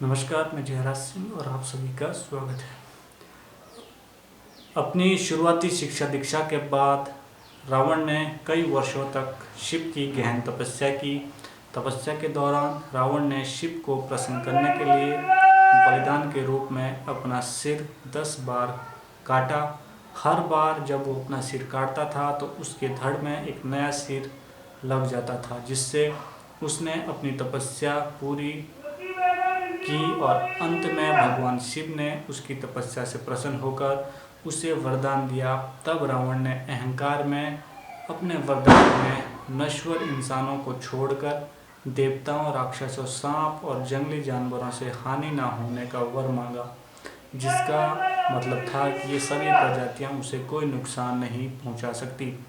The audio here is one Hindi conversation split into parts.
नमस्कार, मैं जयराज सिंह और आप सभी का स्वागत है। अपनी शुरुआती शिक्षा दीक्षा के बाद रावण ने कई वर्षों तक शिव की गहन तपस्या की। तपस्या के दौरान रावण ने शिव को प्रसन्न करने के लिए बलिदान के रूप में अपना सिर 10 बार काटा। हर बार जब वो अपना सिर काटता था तो उसके धड़ में एक नया सिर लग जाता था, जिससे उसने अपनी तपस्या पूरी की और अंत में भगवान शिव ने उसकी तपस्या से प्रसन्न होकर उसे वरदान दिया। तब रावण ने अहंकार में अपने वरदान में नश्वर इंसानों को छोड़कर देवताओं, राक्षसों, सांप और जंगली जानवरों से हानि न होने का वर मांगा, जिसका मतलब था कि ये सभी प्रजातियां उसे कोई नुकसान नहीं पहुंचा सकती।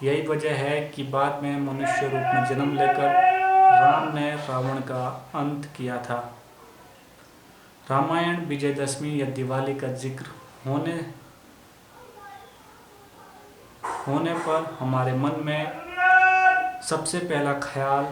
यही वजह है कि बाद में मनुष्य रूप में जन्म लेकर राम ने रावण का अंत किया था। रामायण, विजयदशमी या दिवाली का जिक्र होने पर हमारे मन में सबसे पहला ख्याल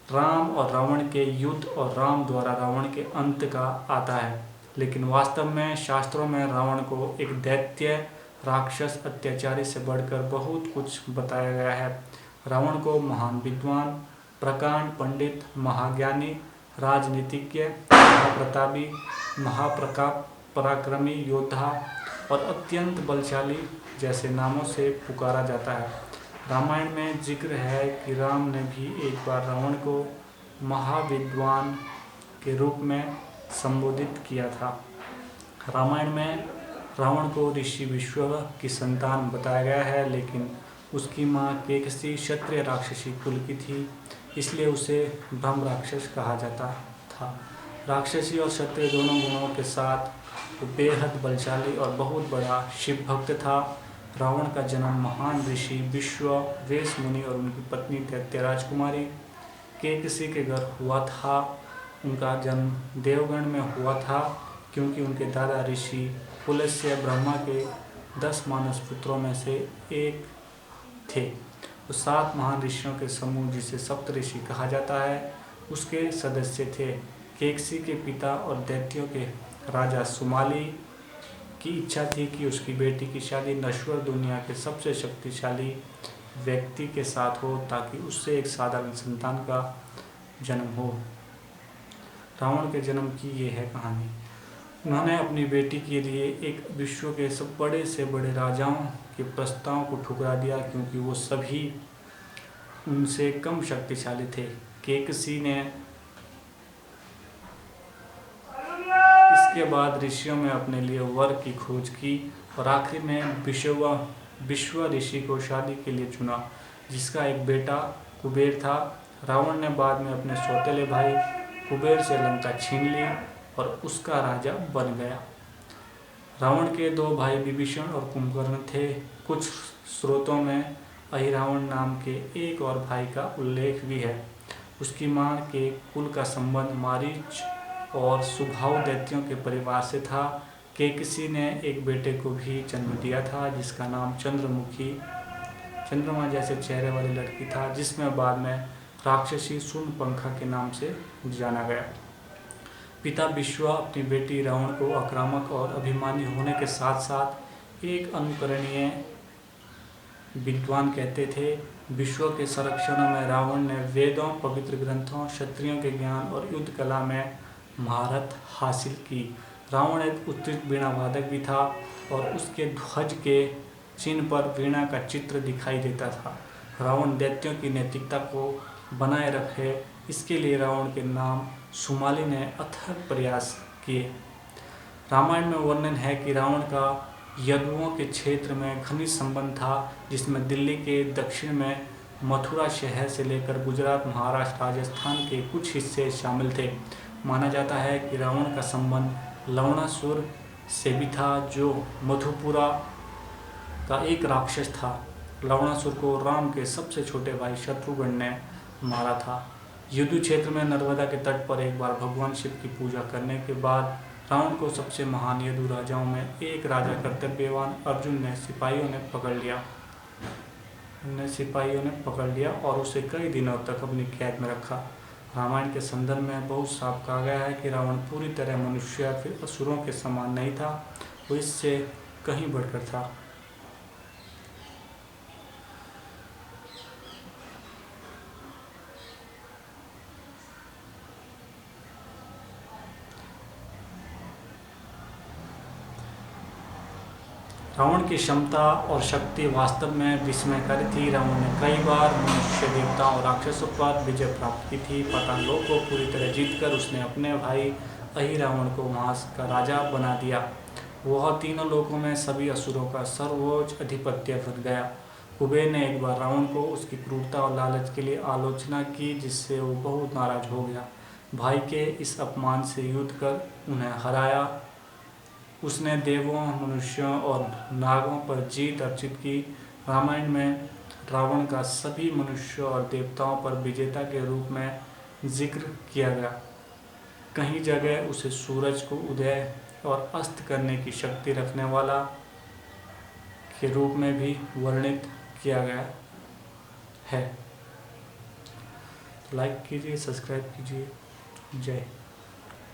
राम और रावण के युद्ध और राम द्वारा रावण के अंत का आता है। लेकिन वास्तव में शास्त्रों में रावण को एक दैत्य, राक्षस, अत्याचारी से बढ़कर बहुत कुछ बताया गया है। रावण को महान विद्वान, प्रकांड पंडित, महाज्ञानी, राजनीतिज्ञ, महाप्रतापी, पराक्रमी योद्धा और अत्यंत बलशाली जैसे नामों से पुकारा जाता है। रामायण में जिक्र है कि राम ने भी एक बार रावण को महाविद्वान के रूप में संबोधित किया था। रामायण में रावण को ऋषि विश्व की संतान बताया गया है, लेकिन उसकी माँ केकसी क्षत्रिय राक्षसी कुल की थी, इसलिए उसे ब्रह्म राक्षस कहा जाता था। राक्षसी और क्षत्रिय दोनों गुणों के साथ वो बेहद बलशाली और बहुत बड़ा शिव भक्त था। रावण का जन्म महान ऋषि विश्व, वेश मुनि और उनकी पत्नी दैत्य राजकुमारी केकसी के घर हुआ था। उनका जन्म देवगण में हुआ था, क्योंकि उनके दादा ऋषि पुलस्त्य ब्रह्मा के 10 मानस पुत्रों में से एक थे। वो 7 महान ऋषियों के समूह, जिसे सप्तऋषि कहा जाता है, उसके सदस्य थे। केकसी के पिता और दैत्यों के राजा सुमाली की इच्छा थी कि उसकी बेटी की शादी नश्वर दुनिया के सबसे शक्तिशाली व्यक्ति के साथ हो, ताकि उससे एक साधारण संतान का जन्म हो। रावण के जन्म की ये है कहानी। उन्होंने अपनी बेटी के लिए एक विश्व के सब बड़े से बड़े राजाओं के प्रस्ताव को ठुकरा दिया, क्योंकि वो सभी उनसे कम शक्तिशाली थे। केकसी ने इसके बाद ऋषियों में अपने लिए वर की खोज की और आखिर में विश्व ऋषि को शादी के लिए चुना, जिसका एक बेटा कुबेर था। रावण ने बाद में अपने सौतेले भाई कुबेर से लंका छीन ली और उसका राजा बन गया। रावण के 2 भाई विभीषण और कुंभकर्ण थे। कुछ स्रोतों में अहिरावण नाम के एक और भाई का उल्लेख भी है। उसकी मां के कुल का संबंध मारीच और सुभाव दैत्यों के परिवार से था। केकसी ने एक बेटे को भी जन्म दिया था, जिसका नाम चंद्रमुखी, चंद्रमा जैसे चेहरे वाली लड़की था, जिसमें बाद में राक्षसी शूर्पणखा के नाम से जाना गया। पिता विश्व अपनी बेटी रावण को आक्रामक और अभिमानी होने के साथ साथ एक अनुकरणीय विद्वान कहते थे। विश्व के संरक्षण में रावण ने वेदों, पवित्र ग्रंथों, क्षत्रियों के ज्ञान और युद्ध कला में महारत हासिल की। रावण एक उत्कृष्ट वीणा वादक भी था और उसके ध्वज के चिन्ह पर वीणा का चित्र दिखाई देता था। रावण दैत्यों की नैतिकता को बनाए रखे, इसके लिए रावण के नाम सुमाली ने अथक प्रयास किए। रामायण में वर्णन है कि रावण का यदुओं के क्षेत्र में घनिष्ठ संबंध था, जिसमें दिल्ली के दक्षिण में मथुरा शहर से लेकर गुजरात, महाराष्ट्र, राजस्थान के कुछ हिस्से शामिल थे। माना जाता है कि रावण का संबंध लवणासुर से भी था, जो मधुपुरा का एक राक्षस था। लवणासुर को राम के सबसे छोटे भाई शत्रुघ्न ने मारा था। युद्ध क्षेत्र में नर्मदा के तट पर एक बार भगवान शिव की पूजा करने के बाद रावण को सबसे महान यदु राजाओं में एक राजा कर्तव्यवान अर्जुन ने सिपाहियों ने पकड़ लिया और उसे कई दिनों तक अपनी कैद में रखा। रामायण के संदर्भ में बहुत साफ कहा गया है कि रावण पूरी तरह मनुष्य या फिर असुरों के समान नहीं था, वो इससे कहीं बढ़कर था। रावण की क्षमता और शक्ति वास्तव में विस्मयकारी थी। रावण ने कई बार मनुष्य, देवताओं और राक्षसों पर विजय प्राप्त की थी। पाताल लोक को पूरी तरह जीतकर उसने अपने भाई अहिरावण को वहां का राजा बना दिया। वह तीनों लोकों में सभी असुरों का सर्वोच्च अधिपत्य बन गया। कुबेर ने एक बार रावण को उसकी क्रूरता और लालच के लिए आलोचना की, जिससे वो बहुत नाराज हो गया। भाई के इस अपमान से युद्ध कर उन्हें हराया। उसने देवों, मनुष्यों और नागों पर जीत अर्जित की। रामायण में रावण का सभी मनुष्यों और देवताओं पर विजेता के रूप में जिक्र किया गया। कहीं जगह उसे सूरज को उदय और अस्त करने की शक्ति रखने वाला के रूप में भी वर्णित किया गया है। लाइक कीजिए, सब्सक्राइब कीजिए। जय